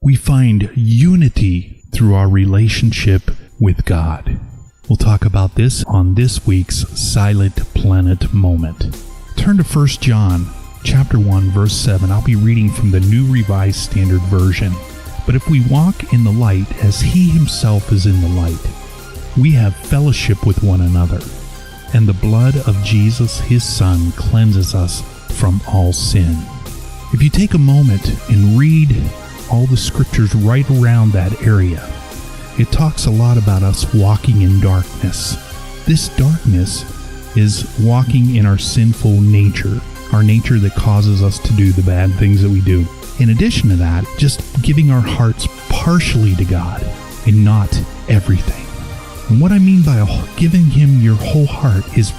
we find unity through our relationship with God. We'll talk about this on this week's Silent Planet Moment. Turn to 1 John chapter 1, verse 7. I'll be reading from the New Revised Standard Version. But if we walk in the light as he himself is in the light, we have fellowship with one another, and the blood of Jesus, his Son, cleanses us from all sin. If you take a moment and read all the scriptures right around that area, it talks a lot about us walking in darkness. This darkness is walking in our sinful nature, our nature that causes us to do the bad things that we do. In addition to that, just giving our hearts partially to God and not everything. And what I mean by giving him your whole heart is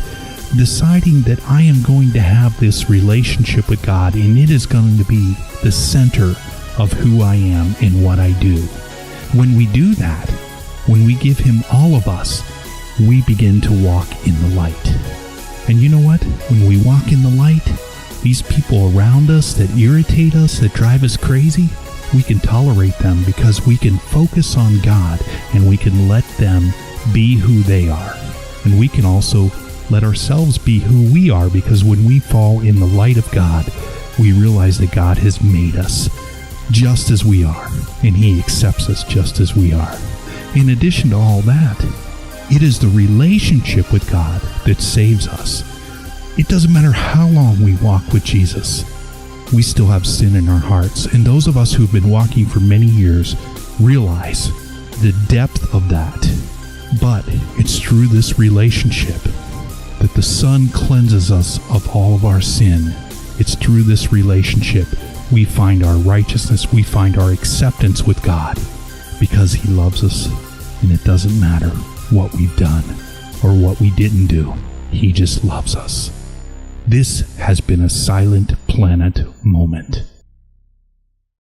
deciding that I am going to have this relationship with God, and it is going to be the center of who I am and what I do. When we do that, when we give him all of us, we begin to walk in the light. And you know what? When we walk in the light, these people around us that irritate us, that drive us crazy, we can tolerate them because we can focus on God and we can let them be who they are. And we can also let ourselves be who we are, because when we fall in the light of God, we realize that God has made us just as we are, and he accepts us just as we are. In addition to all that, it is the relationship with God that saves us. It doesn't matter how long we walk with Jesus, we still have sin in our hearts. And those of us who've been walking for many years realize the depth of that. But it's through this relationship that the Son cleanses us of all of our sin. It's through this relationship we find our righteousness, we find our acceptance with God, because he loves us, and it doesn't matter what we've done or what we didn't do. He just loves us. This has been a Silent Planet Moment.